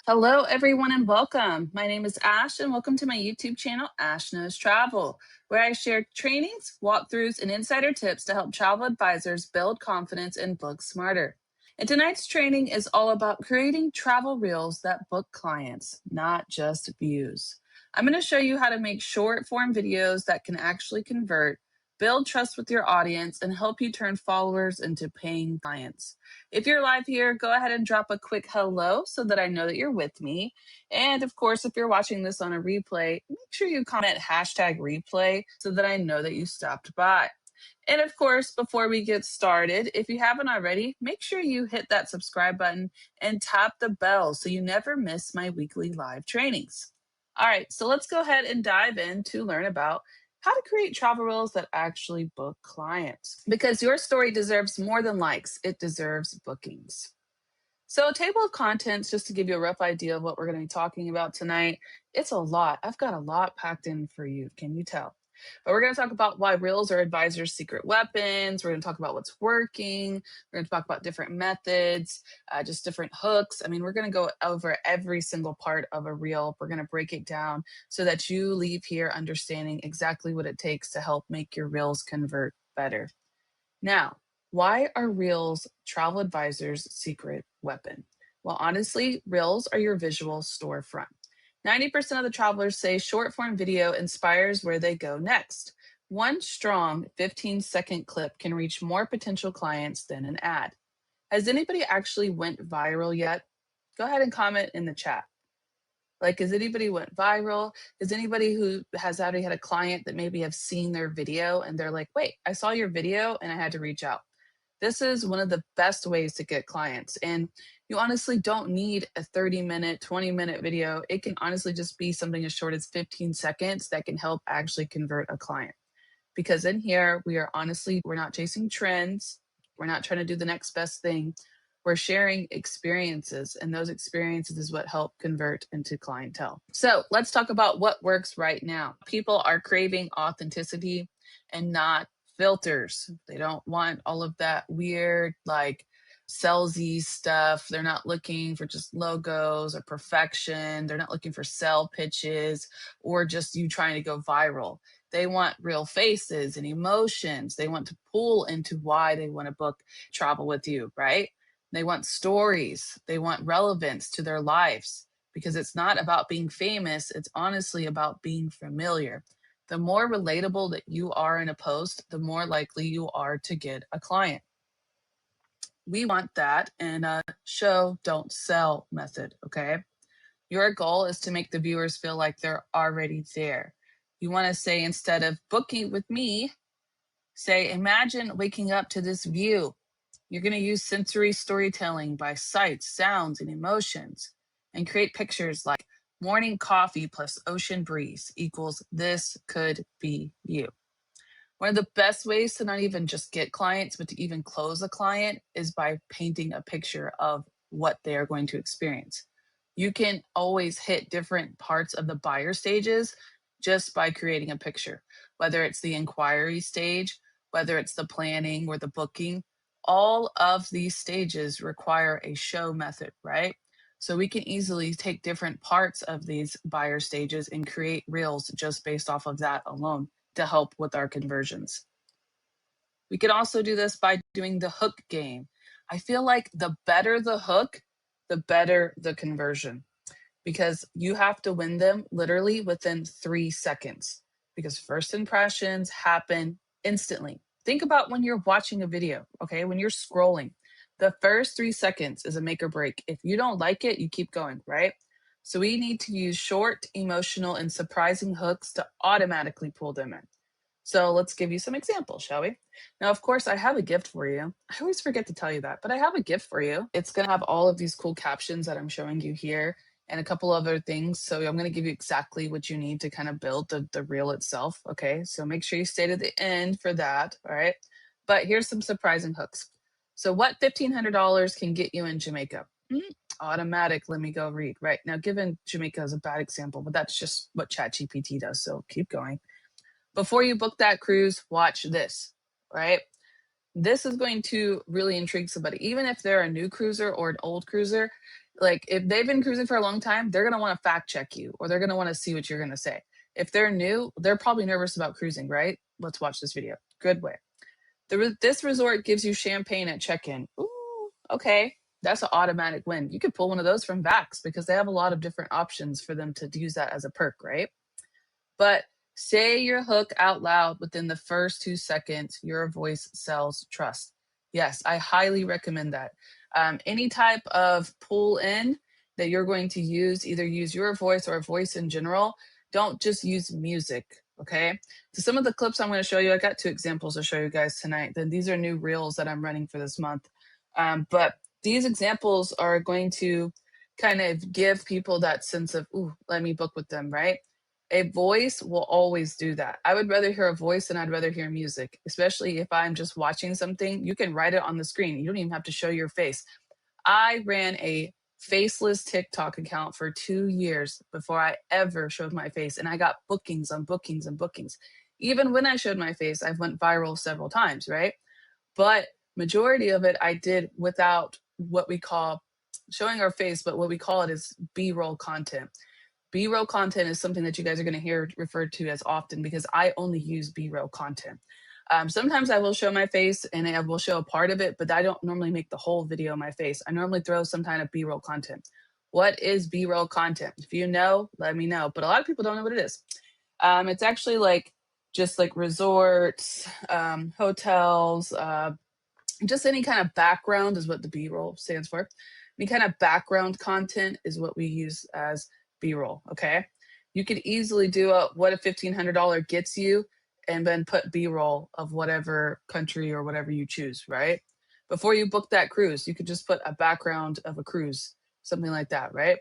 Hello, everyone, and welcome. My name is Ash, and welcome to my YouTube channel, Ash Knows Travel, where I share trainings, walkthroughs, and insider tips to help travel advisors build confidence and book smarter. And tonight's training is all about creating travel reels that book clients, not just views. I'm going to show you how to make short form videos that can actually convert, build trust with your audience, and help you turn followers into paying clients. If you're live here, go ahead and drop a quick hello so that I know that you're with me. And of course, if you're watching this on a replay, make sure you comment hashtag replay so that I know that you stopped by. And of course, before we get started, if you haven't already, make sure you hit that subscribe button and tap the bell so you never miss my weekly live trainings. All right, so let's go ahead and dive in to learn about how to create travel reels that actually book clients. Because your story deserves more than likes, it deserves bookings. So, a table of contents, just to give you a rough idea of what we're going to be talking about tonight. It's a lot. I've got a lot packed in for you. Can you tell? But we're going to talk about why reels are advisors' secret weapons. We're going to talk about what's working. We're going to talk about different methods, just different hooks. I mean, we're going to go over every single part of a reel. We're going to break it down so that you leave here understanding exactly what it takes to help make your reels convert better. Now, why are reels travel advisors' secret weapon? Well, honestly, reels are your visual storefront. 90% of the travelers say short form video inspires where they go next. One strong 15-second clip can reach more potential clients than an ad. Has anybody actually went viral yet? Go ahead and comment in the chat. Like, has anybody went viral? Is anybody who has already had a client that maybe have seen their video and they're like, wait, I saw your video and I had to reach out? This is one of the best ways to get clients. And you honestly don't need a 30-minute, 20-minute video. It can honestly just be something as short as 15 seconds that can help actually convert a client. Because in here, we're not chasing trends. We're not trying to do the next best thing. We're sharing experiences, and those experiences is what help convert into clientele. So let's talk about what works right now. People are craving authenticity and not filters. They don't want all of that weird, like, salesy stuff. They're not looking for just logos or perfection. They're not looking for sell pitches or just you trying to go viral. They want real faces and emotions. They want to pull into why they want to book travel with you, right? They want stories. They want relevance to their lives because it's not about being famous. It's honestly about being familiar. The more relatable that you are in a post, the more likely you are to get a client. We want that in a show, don't sell method, okay? Your goal is to make the viewers feel like they're already there. You want to say, instead of booking with me, say, imagine waking up to this view. You're going to use sensory storytelling by sights, sounds, and emotions, and create pictures like morning coffee plus ocean breeze equals this could be you. One of the best ways to not even just get clients, but to even close a client is by painting a picture of what they are going to experience. You can always hit different parts of the buyer stages just by creating a picture, whether it's the inquiry stage, whether it's the planning or the booking. All of these stages require a show method, right? So we can easily take different parts of these buyer stages and create reels just based off of that alone to help with our conversions. We can also do this by doing the hook game. I feel like the better the hook, the better the conversion, because you have to win them literally within 3 seconds, because first impressions happen instantly. Think about when you're watching a video, okay? When you're scrolling, the first 3 seconds is a make or break. If you don't like it, you keep going, right? So we need to use short, emotional, and surprising hooks to automatically pull them in. So let's give you some examples, shall we? Now, of course, I have a gift for you. I always forget to tell you that, but I have a gift for you. It's going to have all of these cool captions that I'm showing you here and a couple other things. So I'm going to give you exactly what you need to kind of build the reel itself. Okay. So make sure you stay to the end for that. All right. But here's some surprising hooks. So what $1,500 can get you in Jamaica? Automatic. Let me go read. Right. Now, given Jamaica is a bad example, but that's just what ChatGPT does. So keep going. Before you book that cruise, watch this, right? This is going to really intrigue somebody, even if they're a new cruiser or an old cruiser. Like if they've been cruising for a long time, they're going to want to fact check you, or they're going to want to see what you're going to say. If they're new, they're probably nervous about cruising, right? Let's watch this video. Good way. This resort gives you champagne at check-in. Ooh, okay. That's an automatic win. You could pull one of those from Vax because they have a lot of different options for them to use that as a perk, right? But say your hook out loud within the first 2 seconds. Your voice sells trust. Yes, I highly recommend that. Any type of pull in that you're going to use, either use your voice or a voice in general, don't just use music. Okay. So some of the clips I'm going to show you, I got 2 examples to show you guys tonight. Then these are new reels that I'm running for this month. But these examples are going to kind of give people that sense of, ooh, let me book with them, right? A voice will always do that. I would rather hear a voice than I'd rather hear music, especially if I'm just watching something. You can write it on the screen. You don't even have to show your face. I ran a faceless TikTok account for 2 years before I ever showed my face, and I got bookings on bookings and bookings. Even when I showed my face, I went viral several times, right? But majority of it I did without what we call showing our face, but what we call it is B-roll content. B-roll content is something that you guys are going to hear referred to as often because I only use B-roll content. Sometimes I will show my face and I will show a part of it, but I don't normally make the whole video my face. I normally throw some kind of B-roll content. What is B-roll content? If you know, let me know. But a lot of people don't know what it is. It's actually like just like resorts, hotels, just any kind of background is what the B-roll stands for. Any kind of background content is what we use as B-roll. Okay. You could easily do a what a $1,500 gets you and then put B-roll of whatever country or whatever you choose, right? Before you book that cruise, you could just put a background of a cruise, something like that, right?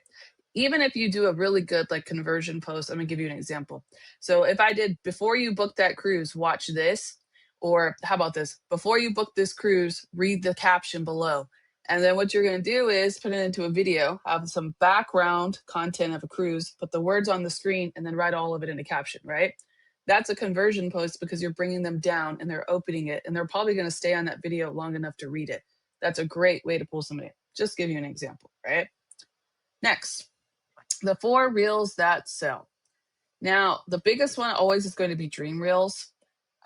Even if you do a really good like conversion post, I'm gonna give you an example. So if I did before you book that cruise, watch this, or how about this? Before you book this cruise, read the caption below. And then what you're going to do is put it into a video, have some background content of a cruise, put the words on the screen, and then write all of it in a caption, right? That's a conversion post because you're bringing them down and they're opening it and they're probably going to stay on that video long enough to read it. That's a great way to pull somebody. Just give you an example, right? Next, the 4 reels that sell. Now, the biggest one always is going to be dream reels.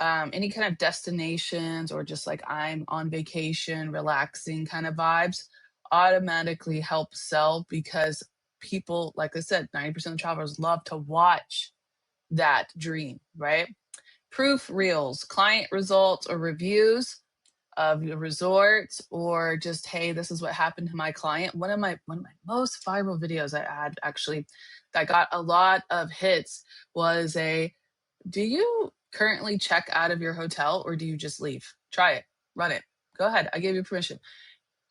Any kind of destinations or just like I'm on vacation, relaxing kind of vibes automatically help sell because people, like I said, 90% of travelers love to watch that dream, right? Proof reels, client results or reviews of your resorts, or just, hey, this is what happened to my client. One of my most viral videos I had actually that got a lot of hits was a, do you currently check out of your hotel or do you just leave? Try it, run it. Go ahead. I gave you permission.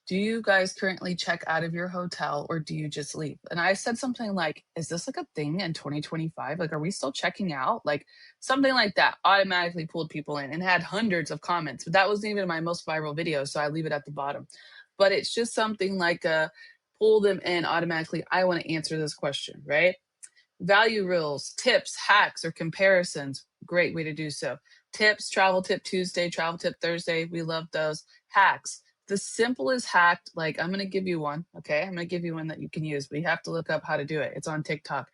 Do you guys currently check out of your hotel or do you just leave? And I said something like, is this like a thing in 2025? Like, are we still checking out? Like, something like that automatically pulled people in and had hundreds of comments. But that wasn't even my most viral video. So I leave it at the bottom. But it's just something like pull them in automatically. I want to answer this question, right? Value reels, tips, hacks, or comparisons. Great way to do so. Tips, travel tip Tuesday, travel tip Thursday. We love those. Hacks. The simplest hack, like I'm going to give you one. Okay. I'm going to give you one that you can use, but you have to look up how to do it. It's on TikTok.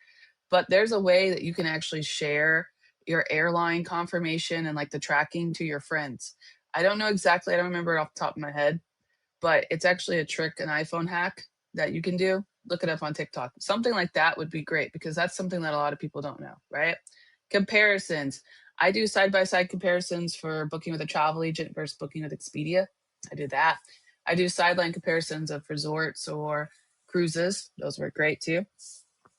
But there's a way that you can actually share your airline confirmation and like the tracking to your friends. I don't know exactly. I don't remember it off the top of my head, but it's actually a trick, an iPhone hack that you can do. Look it up on TikTok. Something like that would be great because that's something that a lot of people don't know, right? Comparisons. I do side by side comparisons for booking with a travel agent versus booking with Expedia. I do that. I do sideline comparisons of resorts or cruises. Those work great too.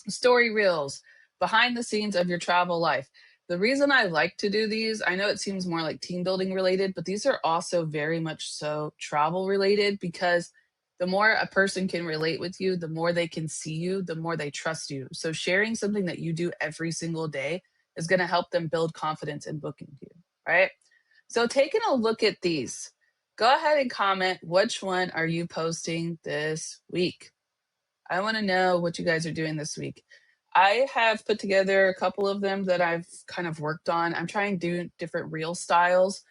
Story reels, behind the scenes of your travel life. The reason I like to do these, I know it seems more like team building related, but these are also very much so travel related because the more a person can relate with you, the more they can see you, the more they trust you. So sharing something that you do every single day is going to help them build confidence in booking you, right? So taking a look at these, go ahead and comment which one are you posting this week? I want to know what you guys are doing this week. I have put together a couple of them that I've kind of worked on. I'm trying to do different reel styles.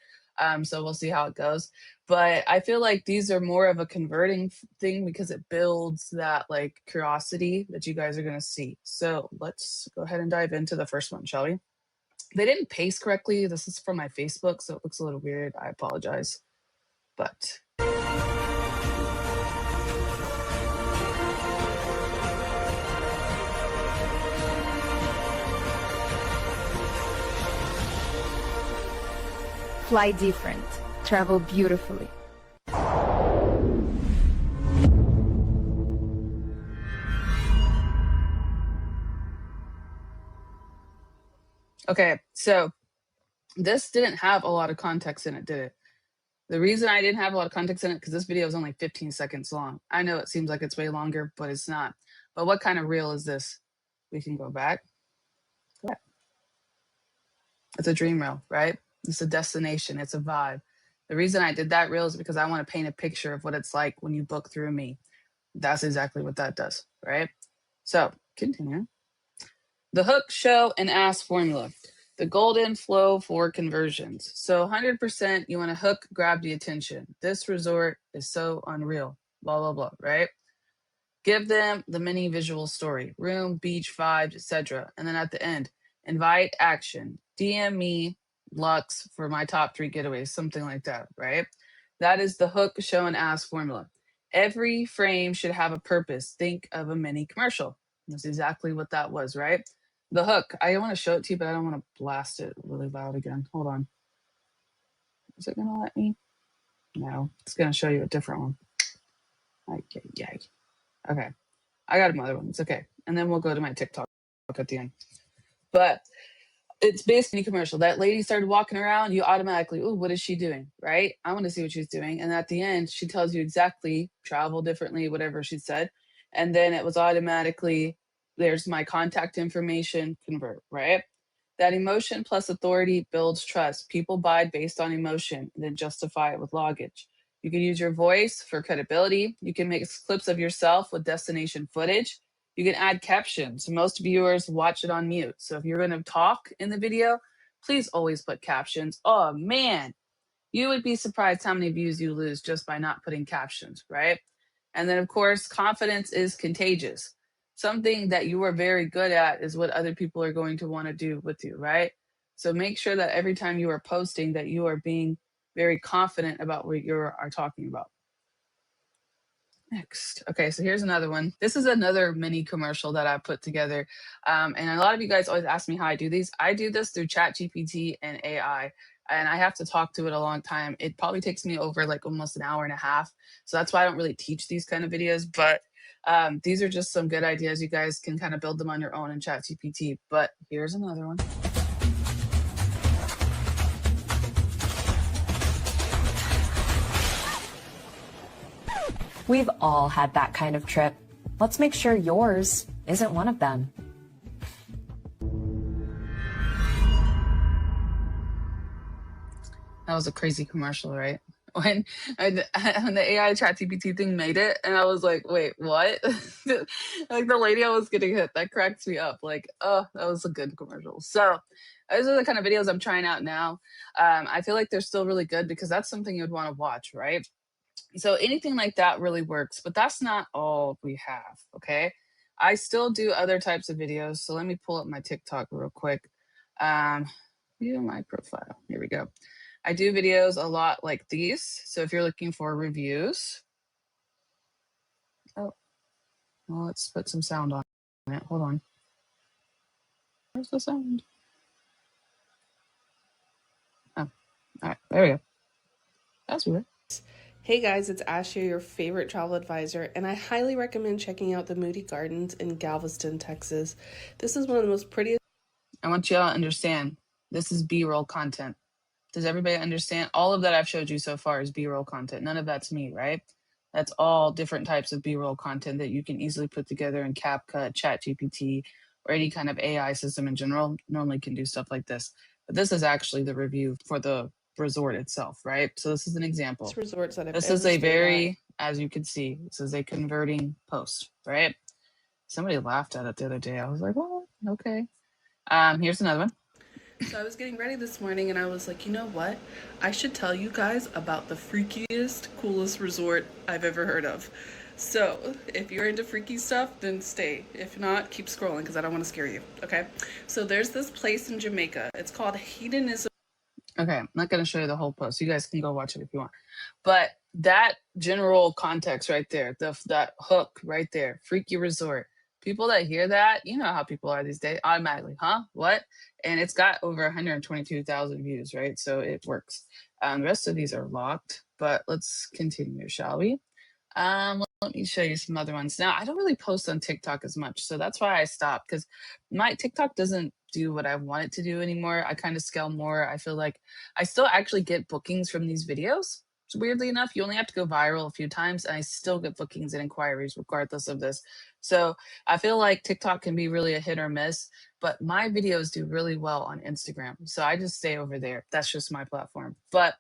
So we'll see how it goes. But I feel like these are more of a converting thing because it builds that like curiosity that you guys are going to see. So let's go ahead and dive into the first one, shall we? They didn't paste correctly. This is from my Facebook, so it looks a little weird. I apologize. But fly different, travel beautifully. okay, so this didn't have a lot of context in it, did it? The reason I didn't have a lot of context in it because this video is only 15 seconds long. I know it seems like it's way longer, but it's not. But what kind of reel is this? We can go back. It's a dream reel, right? It's a destination. It's a vibe. The reason I did that reel is because I want to paint a picture of what it's like when you book through me. That's exactly what that does, right? So continue. The hook, show, and ask formula. The golden flow for conversions. So 100% you want to hook, grab the attention. This resort is so unreal. Blah, blah, blah, right? Give them the mini visual story, room, beach vibes, etc. And then at the end, invite action. DM me Lux for my top 3 getaways, something like that, right? That is the hook, show, and ask formula. Every frame should have a purpose. Think of a mini commercial. That's exactly what that was, right? The hook. I want to show it to you, but I don't want to blast it really loud again. Hold on. Is it going to let me? No, it's going to show you a different one. Okay. I got another one. It's okay. And then we'll go to my TikTok at the end. But it's basically a commercial. That lady started walking around, you automatically, oh, what is she doing? Right? I want to see what she's doing. And at the end, she tells you exactly, travel differently, whatever she said. And then it was automatically, there's my contact information, convert, right? That emotion plus authority builds trust. People buy based on emotion and then justify it with logic. You can use your voice for credibility. You can make clips of yourself with destination footage. You can add captions. Most viewers watch it on mute. So if you're going to talk in the video, please always put captions. Oh man, you would be surprised how many views you lose just by not putting captions, right? And then, of course, confidence is contagious. Something that you are very good at is what other people are going to want to do with you, right? So make sure that every time you are posting that you are being very confident about what you are talking about. Next. Okay, so here's another one. This is another mini commercial that I put together. And a lot of you guys always ask me how I do these. I do this through ChatGPT and AI. And I have to talk to it a long time. It probably takes me over like almost an hour and a half. So that's why I don't really teach these kind of videos. But these are just some good ideas. You guys can kind of build them on your own in ChatGPT. But here's another one. We've all had that kind of trip. Let's make sure yours isn't one of them. That was a crazy commercial, right? When the AI ChatGPT thing made it, and I was like, wait, what? Like the lady I was getting hit, that cracks me up. Like, oh, that was a good commercial. So those are the kind of videos I'm trying out now. I feel like they're still really good because that's something you'd want to watch, right? So anything like that really works, but that's not all we have, okay? I still do other types of videos. So let me pull up my TikTok real quick. View my profile. Here we go. I do videos a lot like these. So if you're looking for reviews, oh, well, let's put some sound on it. Hold on. Where's the sound? Oh, all right, there we go. That's weird. Hey guys, it's Ash here, your favorite travel advisor, and I highly recommend checking out the Moody Gardens in Galveston, Texas. This is one of the most prettiest. I want you all to understand this is B-roll content. Does everybody understand? All of that I've showed you so far is B-roll content. None of that's me, right? That's all different types of B-roll content that you can easily put together in CapCut, ChatGPT, or any kind of AI system in general. Normally can do stuff like this. But this is actually the review for the resort itself, right? So this is an example. Resorts that this is a very, as you can see, this is a converting post, right? Somebody laughed at it the other day. I was like, well, okay. Here's another one. So I was getting ready this morning and I was like, you know what? I should tell you guys about the freakiest, coolest resort I've ever heard of. So if you're into freaky stuff, then stay. If not, keep scrolling because I don't want to scare you. Okay. So there's this place in Jamaica. It's called Hedonism. Okay, I'm not going to show you the whole post. You guys can go watch it if you want. But that general context right there, that hook right there, freaky resort. People that hear that, you know how people are these days, automatically, huh? What? And it's got over 122,000 views, right? So it works. The rest of these are locked, but let's continue, shall we? Let me show you some other ones. Now, I don't really post on TikTok as much, so that's why I stopped because my TikTok doesn't do what I want it to do anymore. I kind of scale more. I feel like I still actually get bookings from these videos. So weirdly enough, you only have to go viral a few times, and I still get bookings and inquiries regardless of this. So I feel like TikTok can be really a hit or miss, but my videos do really well on Instagram. So I just stay over there. That's just my platform. But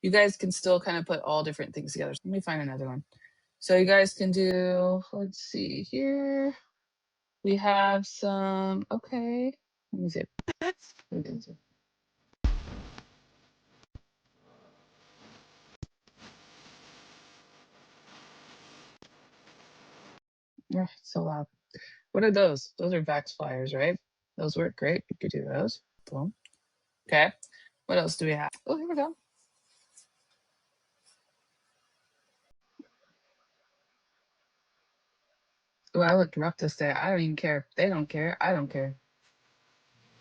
you guys can still kind of put all different things together. Let me find another one. So you guys can do, let's see here. We have some, okay. Let me see. What is it? Oh, it's so loud. What are those? Those are Vax flyers, right? Those work great. You could do those. Boom. Okay. What else do we have? Oh, here we go. Oh, I looked rough this day. I don't even care. They don't care. I don't care.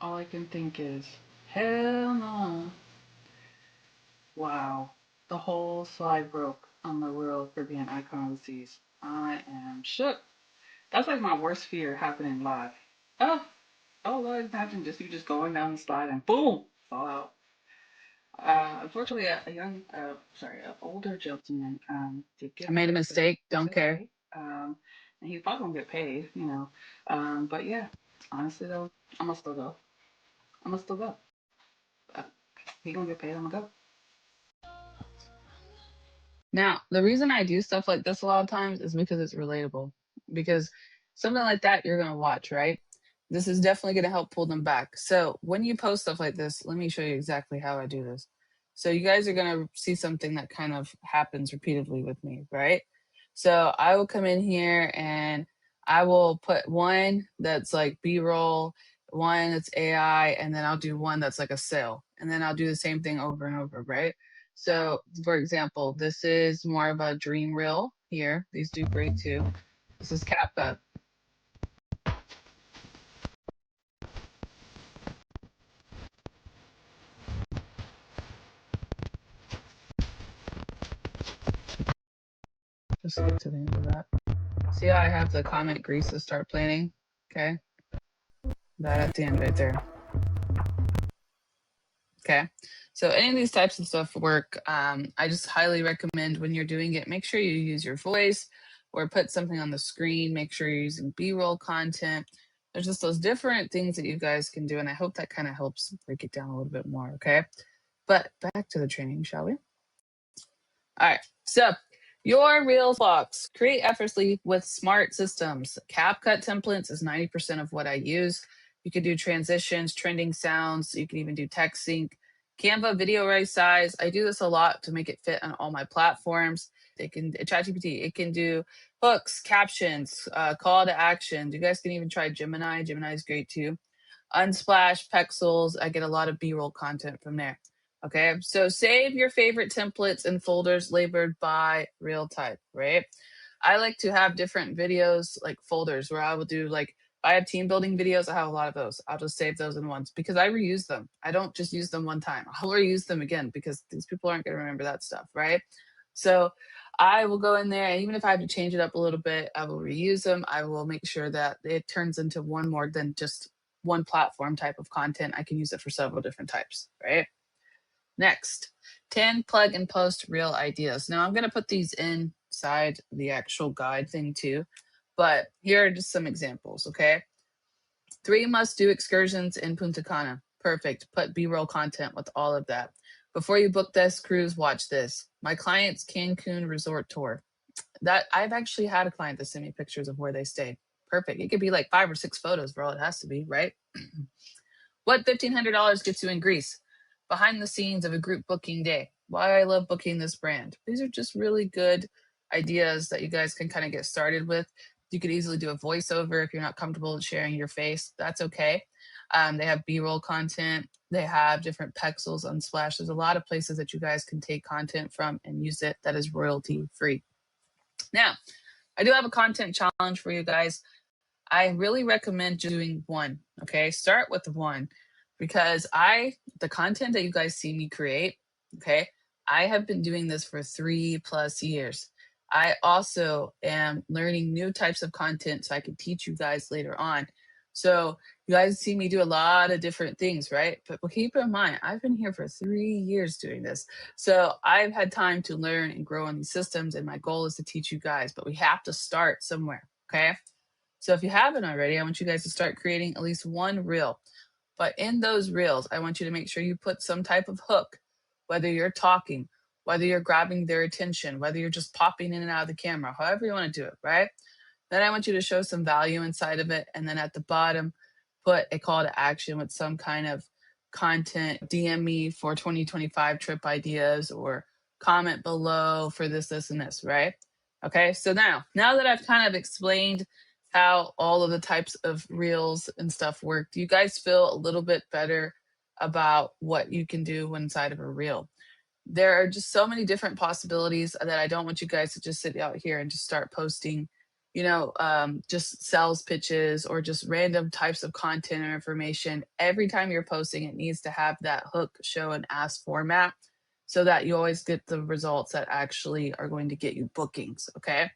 All I can think is, hell no. Wow. The whole slide broke on the World Caribbean Icon of the Seas. I am shook. That's like my worst fear happening live. Oh, Lord, imagine just you just going down the slide and boom, fall out. Unfortunately, an older gentleman did get. I made a mistake. Don't care. And he's probably gonna get paid, you know. But yeah, honestly though, I'm gonna still go. I'm gonna still go. Uh, he gonna get paid. I'm gonna go. Now, the reason I do stuff like this a lot of times is because it's relatable. Because something like that you're going to watch, right? This is definitely going to help pull them back. So, when you post stuff like this, let me show you exactly how I do this. So, you guys are going to see something that kind of happens repeatedly with me, right? So, I will come in here and I will put one that's like B roll, one that's AI, and then I'll do one that's like a sale. And then I'll do the same thing over and over, right? So, for example, this is more of a dream reel here. These do great too. This is CapCut. Just to get to the end of that. See how I have the comment grease to start planning? Okay. That at the end right there. Okay. So any of these types of stuff work. I just highly recommend when you're doing it, make sure you use your voice or put something on the screen. Make sure you're using B-roll content. There's just those different things that you guys can do. And I hope that kind of helps break it down a little bit more. Okay. But back to the training, shall we? All right. So your Reels blocks create effortlessly with smart systems. CapCut templates is 90% of what I use. You can do transitions, trending sounds. You can even do text sync. Canva video right size. I do this a lot to make it fit on all my platforms. It can ChatGPT. It can do hooks, captions, call to action. You guys can even try Gemini. Gemini is great too. Unsplash, Pexels. I get a lot of B-roll content from there. Okay, so save your favorite templates and folders labeled by real type, right? I like to have different videos, like folders, where I will do like, if I have team building videos, I have a lot of those. I'll just save those in ones because I reuse them. I don't just use them one time. I'll reuse them again because these people aren't going to remember that stuff, right? So I will go in there, and even if I have to change it up a little bit, I will reuse them. I will make sure that it turns into one more than just one platform type of content. I can use it for several different types, right? Next, 10 plug and post real ideas. Now I'm going to put these inside the actual guide thing too, but here are just some examples, okay? 3 must do excursions in Punta Cana. Perfect. Put B-roll content with all of that. Before you book this cruise, watch this. My client's Cancun resort tour. That I've actually had a client that sent me pictures of where they stayed. Perfect. It could be like 5 or 6 photos for all it has to be, right? What $1,500 gets you in Greece? Behind the scenes of a group booking day. Why I love booking this brand. These are just really good ideas that you guys can kind of get started with. You could easily do a voiceover if you're not comfortable sharing your face. That's okay. They have B-roll content. They have different pixels, Unsplash. There's a lot of places that you guys can take content from and use it that is royalty free. Now, I do have a content challenge for you guys. I really recommend doing one. Okay, start with one, because the content that you guys see me create, okay, I have been doing this for 3+ years. I also am learning new types of content so I can teach you guys later on. So you guys see me do a lot of different things, right? But keep in mind, I've been here for 3 years doing this. So I've had time to learn and grow on these systems, and my goal is to teach you guys, but we have to start somewhere, okay? So if you haven't already, I want you guys to start creating at least one reel. But in those reels, I want you to make sure you put some type of hook, whether you're talking, whether you're grabbing their attention, whether you're just popping in and out of the camera, however you want to do it, right? Then I want you to show some value inside of it. And then at the bottom, put a call to action with some kind of content. DM me for 2025 trip ideas, or comment below for this, and this, right? Okay, so now that I've kind of explained how all of the types of reels and stuff work, do you guys feel a little bit better about what you can do inside of a reel? There are just so many different possibilities that I don't want you guys to just sit out here and just start posting, just sales pitches or just random types of content or information. Every time you're posting, it needs to have that hook, show, and ask format so that you always get the results that actually are going to get you bookings. Okay.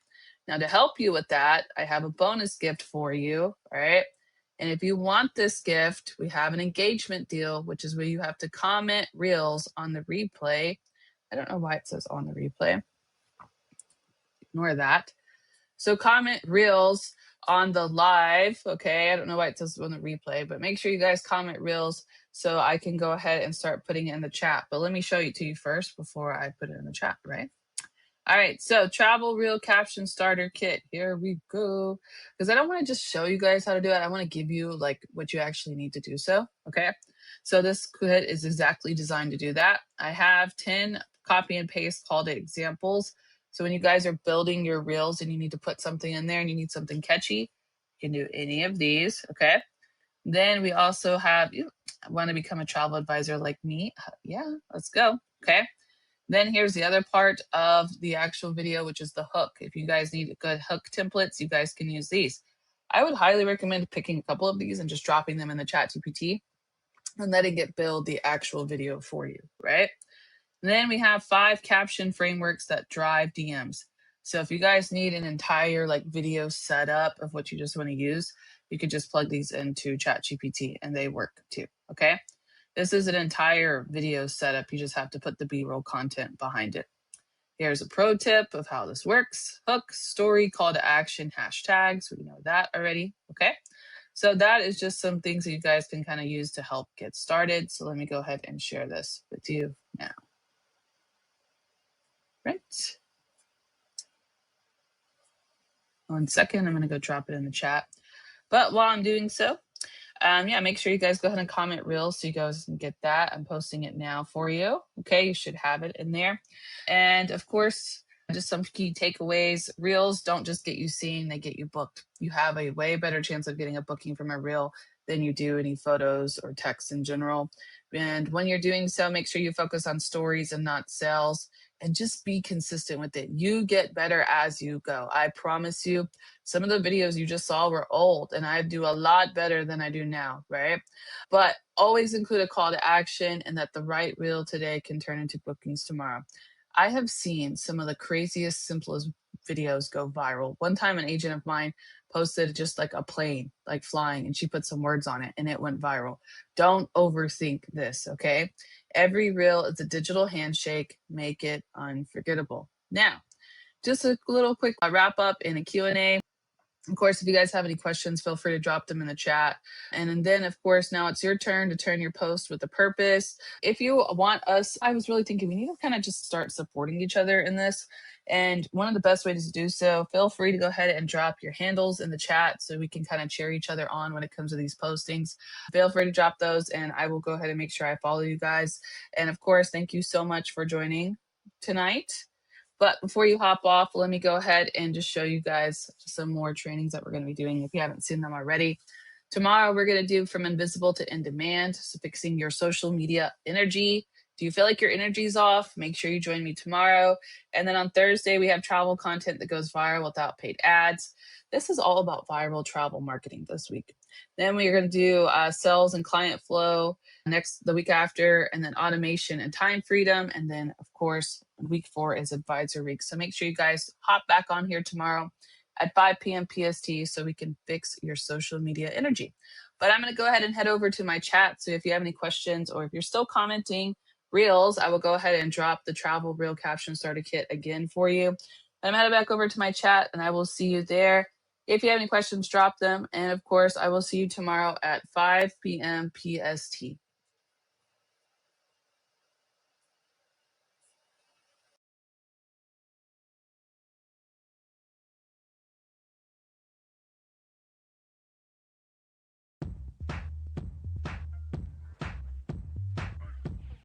Now, to help you with that, I have a bonus gift for you. All right. And if you want this gift, we have an engagement deal, which is where you have to comment reels on the replay. I don't know why it says on the replay. Ignore that. So comment reels on the live. Okay. I don't know why it says on the replay, but make sure you guys comment reels so I can go ahead and start putting it in the chat. But let me show it to you first before I put it in the chat, right? All right, so travel reel caption starter kit. Here we go. Because I don't want to just show you guys how to do it. I want to give you like what you actually need to do so. Okay. So this kit is exactly designed to do that. I have 10 copy and paste call to examples. So when you guys are building your reels and you need to put something in there and you need something catchy, you can do any of these. Okay. Then we also have, you want to become a travel advisor like me? Yeah, let's go. Okay. Then here's the other part of the actual video, which is the hook. If you guys need good hook templates, you guys can use these. I would highly recommend picking a couple of these and just dropping them in the chat GPT and letting it build the actual video for you, right? And then we have 5 caption frameworks that drive DMs. So if you guys need an entire like video setup of what you just want to use, you could just plug these into ChatGPT and they work too, okay? This is an entire video setup. You just have to put the B-roll content behind it. Here's a pro tip of how this works. Hook, story, call to action, hashtags. We know that already. Okay. So that is just some things that you guys can kind of use to help get started. So let me go ahead and share this with you now. Right. 1 second. I'm going to go drop it in the chat. But while I'm doing so, make sure you guys go ahead and comment reels so you guys can get that. I'm posting it now for you. Okay, you should have it in there. And of course, just some key takeaways. Reels don't just get you seen, they get you booked. You have a way better chance of getting a booking from a reel than you do any photos or text in general. And when you're doing so, make sure you focus on stories and not sales, and just be consistent with it. You get better as you go. I promise you. Some of the videos you just saw were old, and I do a lot better than I do now, right? But always include a call to action, and that the right reel today can turn into bookings tomorrow. I have seen some of the craziest, simplest videos go viral. One time, an agent of mine posted just like a plane, like flying, and she put some words on it and it went viral. Don't overthink this, okay? Every reel is a digital handshake. Make it unforgettable. Now, just a little quick wrap up and a Q&A. Of course, if you guys have any questions, feel free to drop them in the chat. And then, of course, now it's your turn to turn your post with a purpose. If you want us, I was really thinking we need to kind of just start supporting each other in this. And one of the best ways to do so, feel free to go ahead and drop your handles in the chat so we can kind of cheer each other on when it comes to these postings. Feel free to drop those, and I will go ahead and make sure I follow you guys. And of course, thank you so much for joining tonight. But before you hop off, let me go ahead and just show you guys some more trainings that we're going to be doing if you haven't seen them already. Tomorrow, we're going to do from invisible to in demand, so fixing your social media energy. Do you feel like your energy's off? Make sure you join me tomorrow. And then on Thursday, we have travel content that goes viral without paid ads. This is all about viral travel marketing this week. Then we're going to do sales and client flow the week after, and then automation and time freedom. And then, of course, week 4 is advisor week. So make sure you guys hop back on here tomorrow at 5 p.m. PST so we can fix your social media energy. But I'm going to go ahead and head over to my chat. So if you have any questions or if you're still commenting reels, I will go ahead and drop the travel reel caption starter kit again for you. And I'm headed back over to my chat and I will see you there. If you have any questions, drop them. And of course, I will see you tomorrow at 5 p.m. PST.